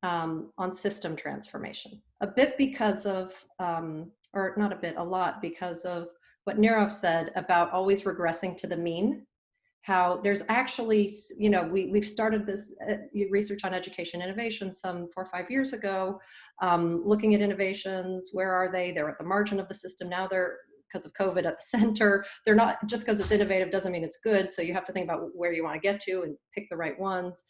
on system transformation, a bit because of, or not a bit, a lot because of what Neerav said about always regressing to the mean. How there's actually, you know, we've started this research on education innovation some 4 or 5 years ago, looking at innovations. Where are they? They're at the margin of the system. Now they're, because of COVID, at the center. They're not, just because it's innovative doesn't mean it's good. So you have to think about where you want to get to and pick the right ones.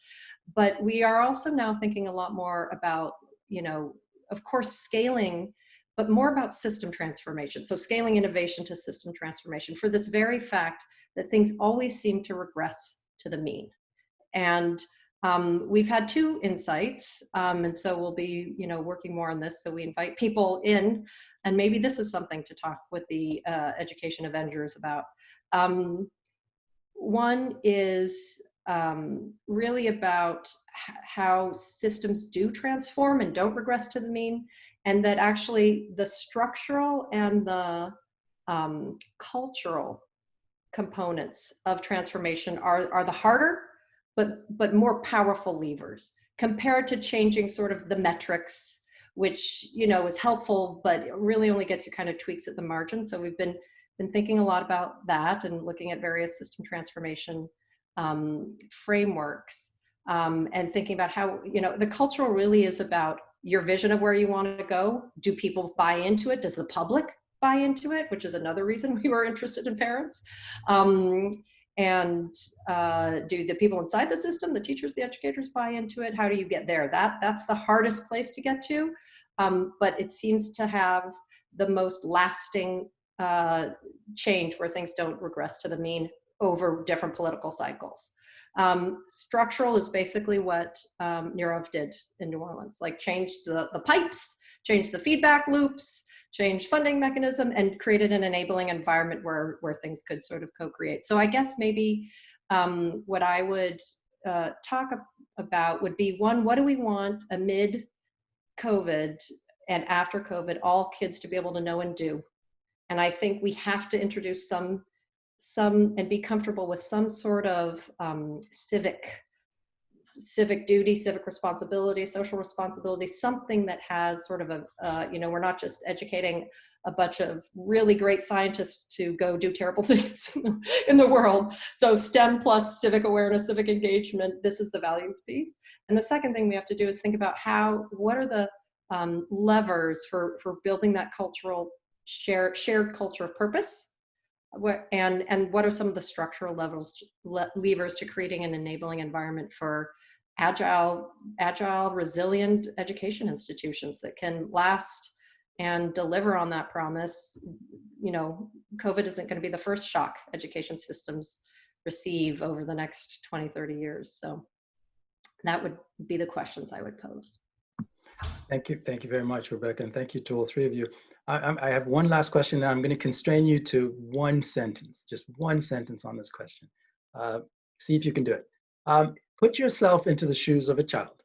But we are also now thinking a lot more about, you know, of course, scaling, but more about system transformation. So scaling innovation to system transformation, for this very fact that things always seem to regress to the mean. And we've had 2 insights, and so we'll be, you know, working more on this. So we invite people in, and maybe this is something to talk with the Education Avengers about. One is really about how systems do transform and don't regress to the mean, and that actually the structural and the cultural components of transformation are the harder but more powerful levers compared to changing sort of the metrics, which, you know, is helpful but really only gets you kind of tweaks at the margin. So we've been thinking a lot about that and looking at various system transformation frameworks, and thinking about how, you know, the cultural really is about your vision of where you want to go. Do people buy into it? Does the public buy into it? Which is another reason we were interested in parents. And do the people inside the system, the teachers, the educators, buy into it? How do you get there? That's the hardest place to get to, but it seems to have the most lasting change, where things don't regress to the mean over different political cycles. Structural is basically what Neerav did in New Orleans, like changed the pipes, changed the feedback loops, changed funding mechanism, and created an enabling environment where things could sort of co-create. So I guess maybe what I would talk about would be, one, what do we want amid COVID and after COVID, all kids to be able to know and do? And I think we have to introduce some and be comfortable with some sort of civic duty, civic responsibility, social responsibility, something that has sort of a, you know, we're not just educating a bunch of really great scientists to go do terrible things in the world. So STEM plus civic awareness, civic engagement, this is the values piece. And the second thing we have to do is think about what are the levers for building that cultural shared culture of purpose, and what are some of the structural levers to creating an enabling environment for agile, resilient education institutions that can last and deliver on that promise. You know, COVID isn't going to be the first shock education systems receive over the next 20, 30 years. So that would be the questions I would pose. Thank you very much, Rebecca, and thank you to all 3 of you. I have one last question now. I'm going to constrain you to 1 sentence, just 1 sentence on this question. See if you can do it. Put yourself into the shoes of a child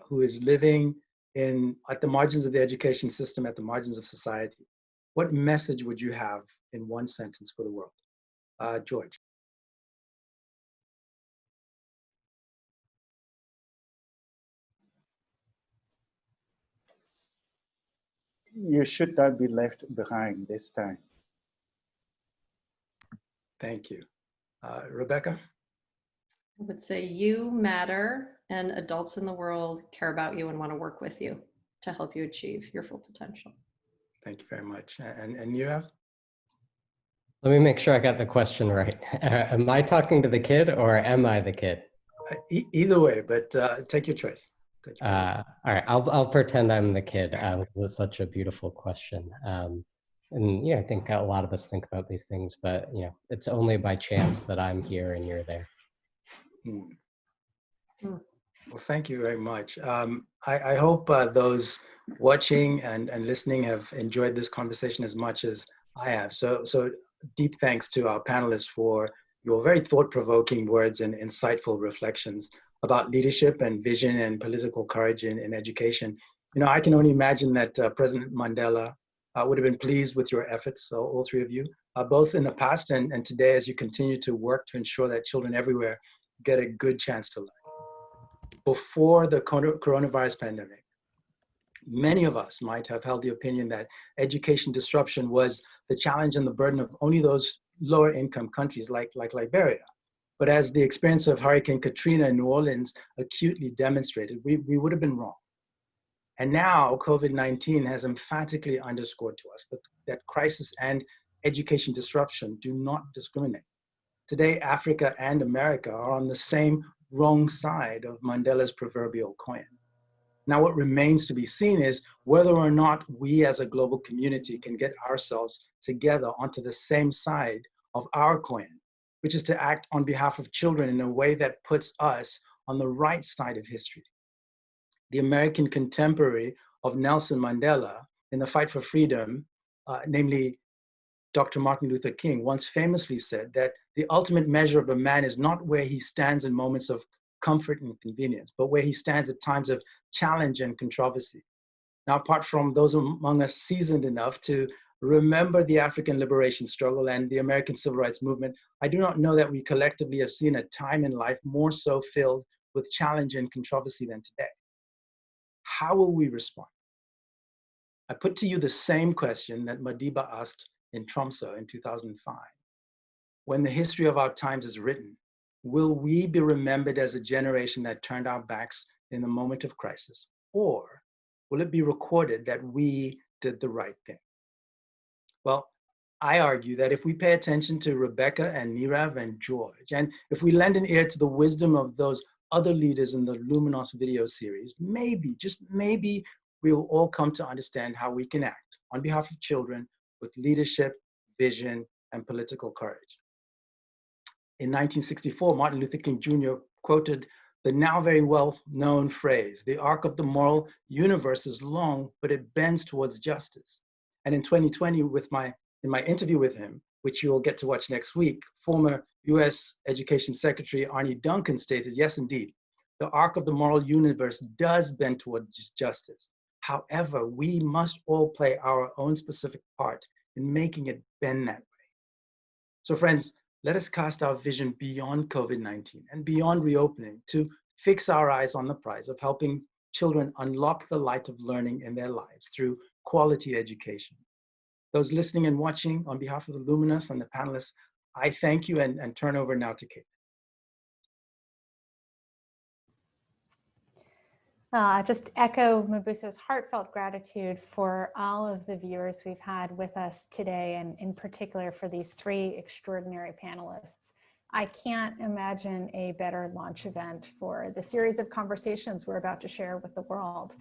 who is living at the margins of the education system, at the margins of society. What message would you have in 1 sentence for the world? George. You should not be left behind this time. Thank you. Rebecca? I would say you matter, and adults in the world care about you and want to work with you to help you achieve your full potential. Thank you very much. And Neerav? Let me make sure I got the question right. Am I talking to the kid or am I the kid? Either way, but take your choice. All right, I'll pretend I'm the kid. It's such a beautiful question. And yeah, I think a lot of us think about these things, but it's only by chance that I'm here and you're there. Well, thank you very much. I hope those watching and listening have enjoyed this conversation as much as I have. So deep thanks to our panelists for your very thought-provoking words and insightful reflections about leadership and vision and political courage in education. I can only imagine that President Mandela would have been pleased with your efforts, so all three of you, both in the past and today, as you continue to work to ensure that children everywhere get a good chance to learn. Before the coronavirus pandemic, many of us might have held the opinion that education disruption was the challenge and the burden of only those lower income countries like Liberia. But as the experience of Hurricane Katrina in New Orleans acutely demonstrated, we would have been wrong. And now COVID-19 has emphatically underscored to us that crisis and education disruption do not discriminate. Today, Africa and America are on the same wrong side of Mandela's proverbial coin. Now, what remains to be seen is whether or not we as a global community can get ourselves together onto the same side of our coin, which is to act on behalf of children in a way that puts us on the right side of history. The American contemporary of Nelson Mandela in the fight for freedom, namely Dr. Martin Luther King, once famously said that the ultimate measure of a man is not where he stands in moments of comfort and convenience, but where he stands at times of challenge and controversy. Now, apart from those among us seasoned enough to remember the African liberation struggle and the American civil rights movement, I do not know that we collectively have seen a time in life more so filled with challenge and controversy than today. How will we respond? I put to you the same question that Madiba asked in Tromsø in 2005. When the history of our times is written, will we be remembered as a generation that turned our backs in the moment of crisis? Or will it be recorded that we did the right thing? Well, I argue that if we pay attention to Rebecca and Neerav and George, and if we lend an ear to the wisdom of those other leaders in the Luminos video series, maybe, just maybe, we will all come to understand how we can act on behalf of children with leadership, vision, and political courage. In 1964, Martin Luther King Jr. quoted the now very well-known phrase, "The arc of the moral universe is long, but it bends towards justice." And in 2020, in my interview with him, which you will get to watch next week, former US Education Secretary Arne Duncan stated, yes, indeed, the arc of the moral universe does bend towards justice. However, we must all play our own specific part in making it bend that way. So friends, let us cast our vision beyond COVID-19 and beyond reopening to fix our eyes on the prize of helping children unlock the light of learning in their lives through quality education. Those listening and watching, on behalf of the Luminos and the panelists, I thank you and turn over now to Kate. Just echo Mubuso's heartfelt gratitude for all of the viewers we've had with us today, and in particular for these three extraordinary panelists. I can't imagine a better launch event for the series of conversations we're about to share with the world.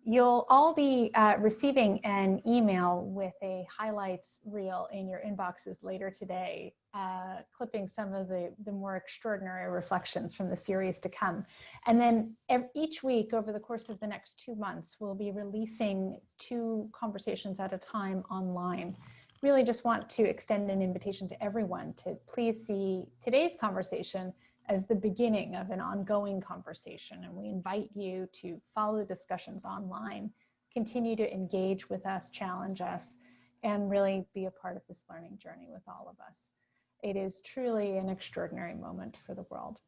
You'll all be receiving an email with a highlights reel in your inboxes later today, clipping some of the more extraordinary reflections from the series to come. And then each week over the course of the next 2 months, we'll be releasing 2 conversations at a time online. Really just want to extend an invitation to everyone to please see today's conversation as the beginning of an ongoing conversation. And we invite you to follow the discussions online, continue to engage with us, challenge us, and really be a part of this learning journey with all of us. It is truly an extraordinary moment for the world.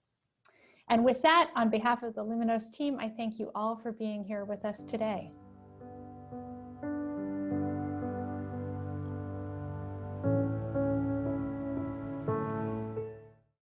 And with that, on behalf of the Luminos team, I thank you all for being here with us today.